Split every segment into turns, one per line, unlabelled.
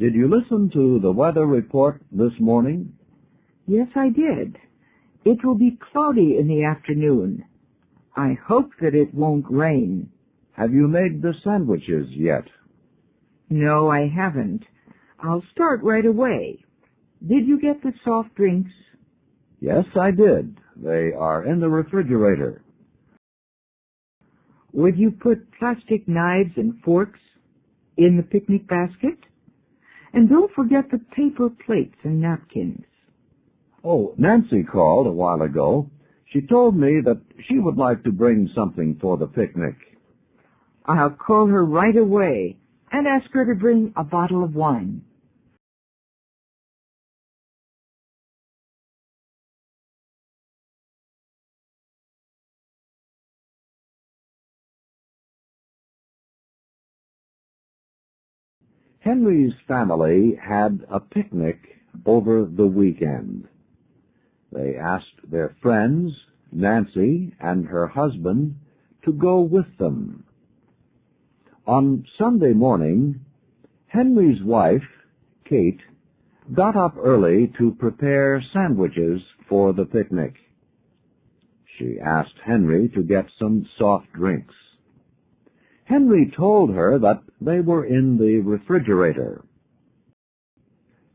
Did you listen to the weather report this morning?
Yes, I did. It will be cloudy in the afternoon. I hope that it won't rain.
Have you made the sandwiches yet?
No, I haven't. I'll start right away. Did you get the soft drinks?
Yes, I did. They are in the refrigerator.
Would you put plastic knives and forks in the picnic basket? And don't forget the paper plates and napkins.
Oh, Nancy called a while ago. She told me that she would like to bring something for the picnic.
I'll call her right away and ask her to bring a bottle of wine.
Henry's family had a picnic over the weekend. They asked their friends, Nancy and her husband, to go with them. On Sunday morning, Henry's wife, Kate, got up early to prepare sandwiches for the picnic. She asked Henry to get some soft drinks. Henry told her that they were in the refrigerator.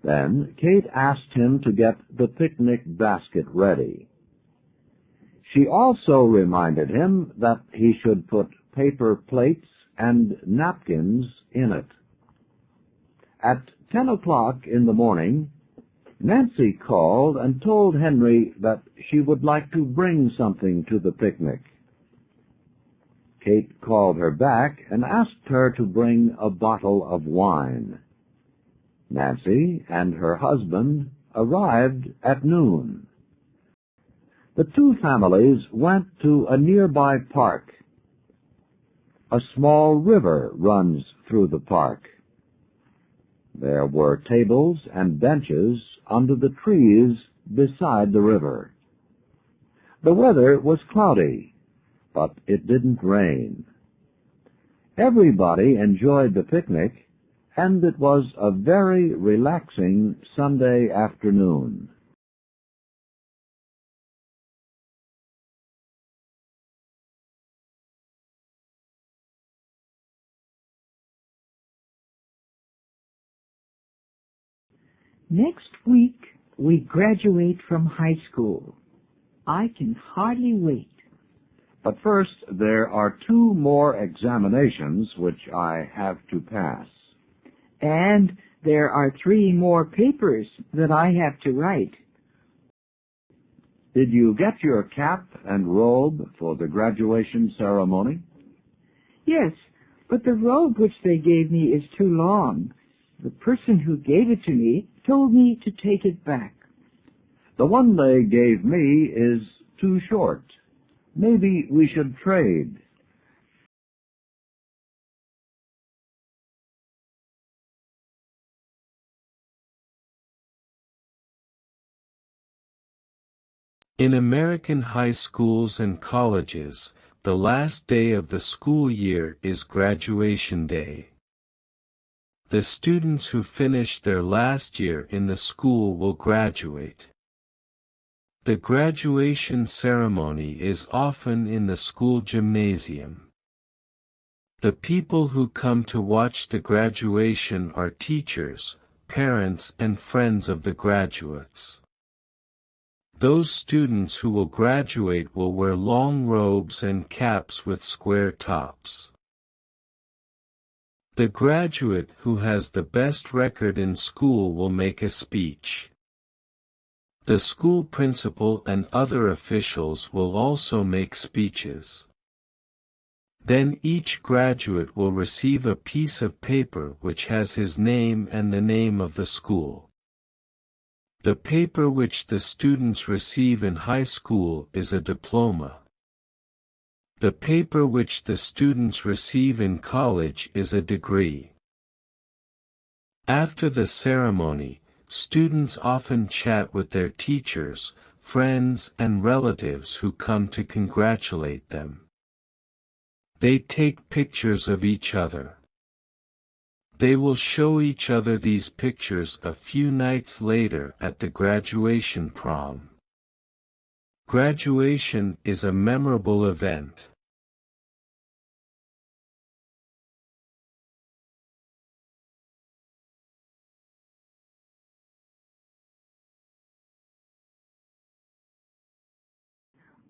Then Kate asked him to get the picnic basket ready. She also reminded him that he should put paper plates and napkins in it. At 10 o'clock in the morning, Nancy called and told Henry that she would like to bring something to the picnic. Kate called her back and asked her to bring a bottle of wine. Nancy and her husband arrived at noon. The two families went to a nearby park. A small river runs through the park. There were tables and benches under the trees beside the river. The weather was cloudy, but it didn't rain. Everybody enjoyed the picnic, and it was a very relaxing Sunday afternoon.
Next week, we graduate from high school. I can hardly wait.
But first, there are 2 more examinations which I have to pass.
And there are 3 more papers that I have to write.
Did you get your cap and robe for the graduation ceremony?
Yes, but the robe which they gave me is too long. The person who gave it to me told me to take it back.
The one they gave me is too short. Maybe we should trade.
In American high schools and colleges, the last day of the school year is graduation day. The students who finish their last year in the school will graduate. The graduation ceremony is often in the school gymnasium. The people who come to watch the graduation are teachers, parents, and friends of the graduates. Those students who will graduate will wear long robes and caps with square tops. The graduate who has the best record in school will make a speech. The school principal and other officials will also make speeches. Then each graduate will receive a piece of paper which has his name and the name of the school. The paper which the students receive in high school is a diploma. The paper which the students receive in college is a degree. After the ceremony, students often chat with their teachers, friends, and relatives who come to congratulate them. They take pictures of each other. They will show each other these pictures a few nights later at the graduation prom. Graduation is a memorable event.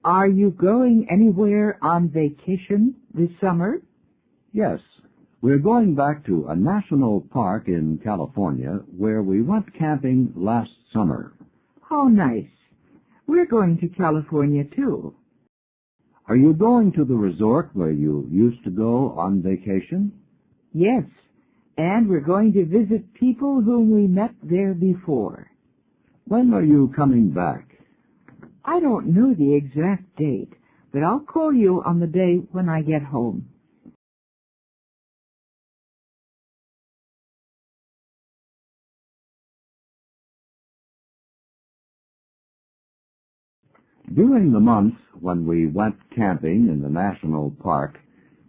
Are you going anywhere on vacation this summer?
Yes, we're going back to a national park in California where we went camping last summer.
How nice. We're going to California too.
Are you going to the resort where you used to go on vacation?
Yes, and we're going to visit people whom we met there before.
When are you coming back?
I don't know the exact date, but I'll call you on the day when I get home.
During the month when we went camping in the national park,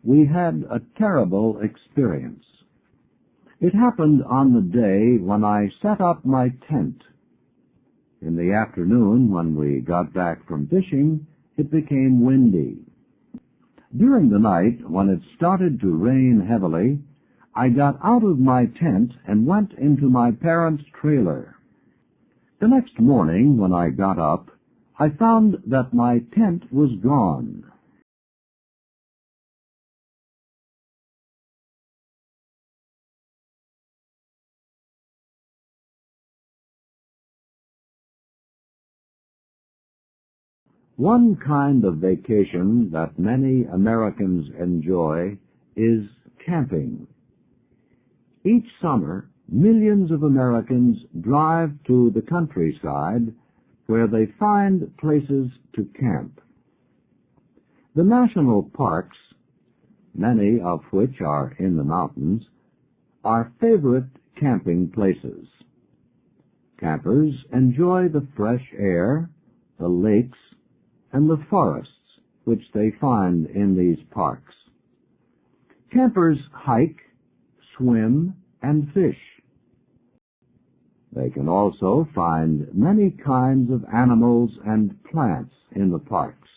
we had a terrible experience. It happened on the day when I set up my tent. In the afternoon, when we got back from fishing, it became windy. During the night, when it started to rain heavily, I got out of my tent and went into my parents' trailer. The next morning, when I got up, I found that my tent was gone. One kind of vacation that many Americans enjoy is camping. Each summer, millions of Americans drive to the countryside where they find places to camp. The national parks, many of which are in the mountains, are favorite camping places. Campers enjoy the fresh air, the lakes, and the forests which they find in these parks. Campers hike, swim, and fish. They can also find many kinds of animals and plants in the parks.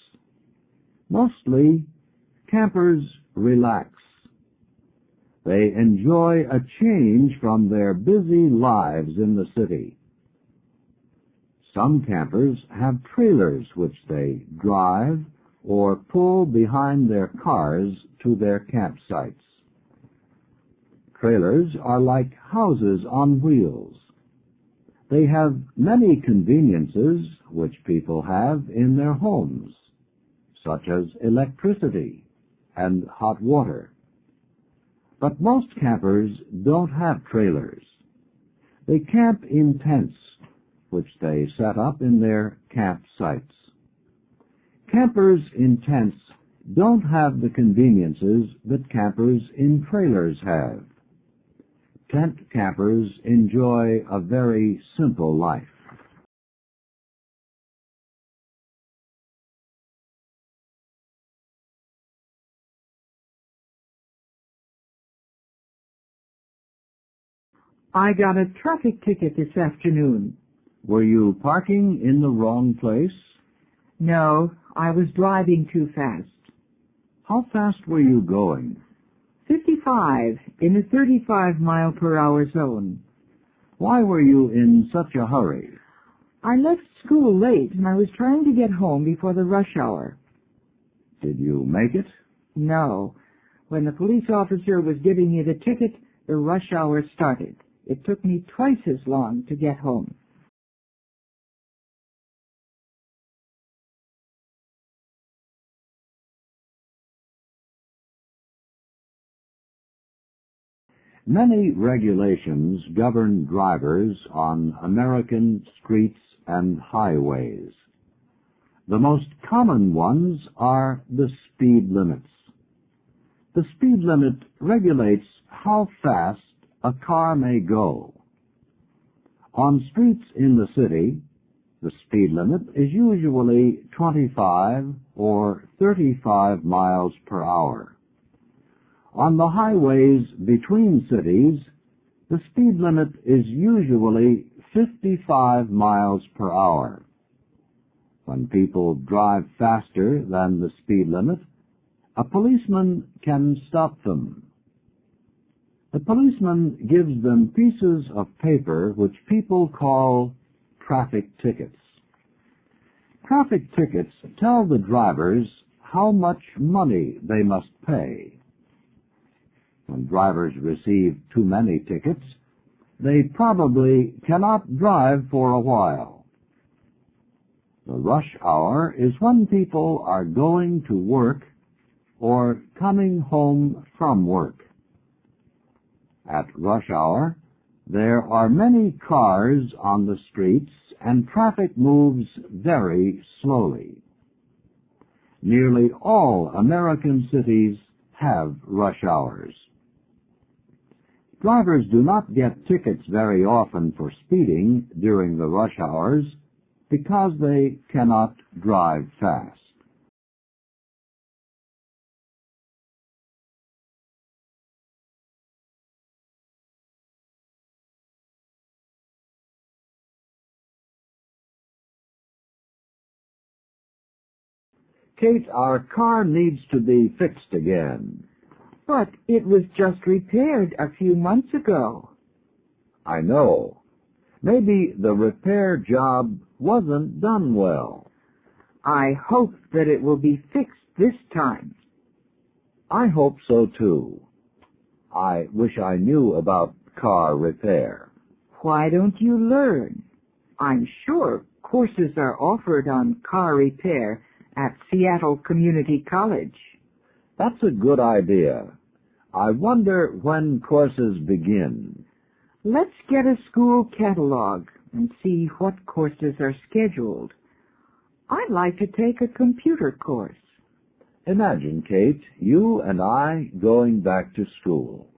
Mostly, campers relax. They enjoy a change from their busy lives in the city. Some campers have trailers which they drive or pull behind their cars to their campsites. Trailers are like houses on wheels. They have many conveniences which people have in their homes, such as electricity and hot water. But most campers don't have trailers. They camp in tents, which they set up in their campsites. Campers in tents don't have the conveniences that campers in trailers have. Tent campers enjoy a very simple life.
I got a traffic ticket this afternoon.
Were you parking in the wrong place?
No, I was driving too fast.
How fast were you going?
55 in a 35-mile-per-hour zone.
Why were you in such a hurry?
I left school late and I was trying to get home before the rush hour.
Did you make it?
No. When the police officer was giving me the ticket, the rush hour started. It took me twice as long to get home.
Many regulations govern drivers on American streets and highways. The most common ones are the speed limits. The speed limit regulates how fast a car may go. On streets in the city, the speed limit is usually 25 or 35 miles per hour. On the highways between cities, The speed limit is usually 55 miles per hour. When people drive faster than the speed limit, a policeman can stop them. The policeman gives them pieces of paper which people call traffic tickets. Traffic tickets tell the drivers how much money they must pay. When drivers receive too many tickets, they probably cannot drive for a while. The rush hour is when people are going to work or coming home from work. At rush hour, there are many cars on the streets and traffic moves very slowly. Nearly all American cities have rush hours. Drivers do not get tickets very often for speeding during the rush hours because they cannot drive fast. Kate, our car needs to be fixed again.
But it was just repaired a few months ago.
I know. Maybe the repair job wasn't done well.
I hope that it will be fixed this time.
I hope so, too. I wish I knew about car repair.
Why don't you learn? I'm sure courses are offered on car repair at Seattle Community College.
That's a good idea. I wonder when courses begin.
Let's get a school catalog and see what courses are scheduled. I'd like to take a computer course.
Imagine, Kate, you and I going back to school.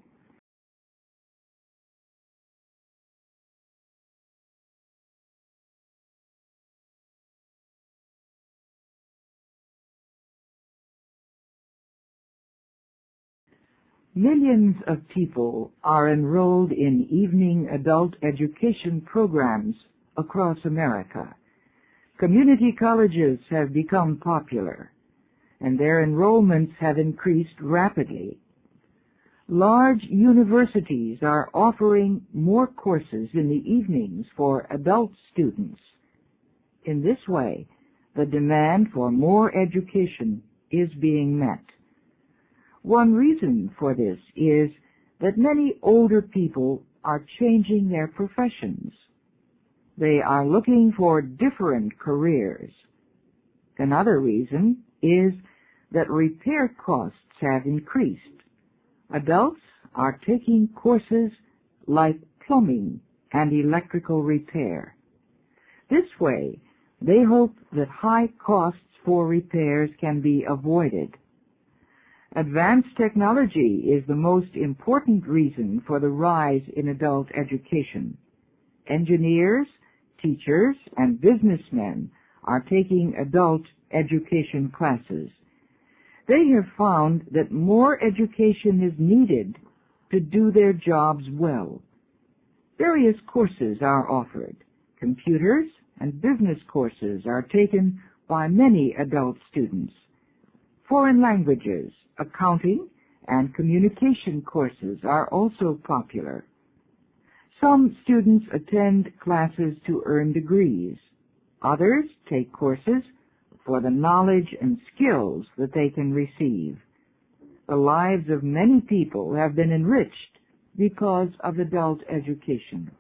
Millions of people are enrolled in evening adult education programs across America. Community colleges have become popular, and their enrollments have increased rapidly. Large universities are offering more courses in the evenings for adult students. In this way, the demand for more education is being met. One reason for this is that many older people are changing their professions. They are looking for different careers. Another reason is that repair costs have increased. Adults are taking courses like plumbing and electrical repair. This way, they hope that high costs for repairs can be avoided. Advanced technology is the most important reason for the rise in adult education. Engineers, teachers, and businessmen are taking adult education classes. They have found that more education is needed to do their jobs well. Various courses are offered. Computers and business courses are taken by many adult students. Foreign languages, accounting, and communication courses are also popular. Some students attend classes to earn degrees. Others take courses for the knowledge and skills that they can receive. The lives of many people have been enriched because of adult education.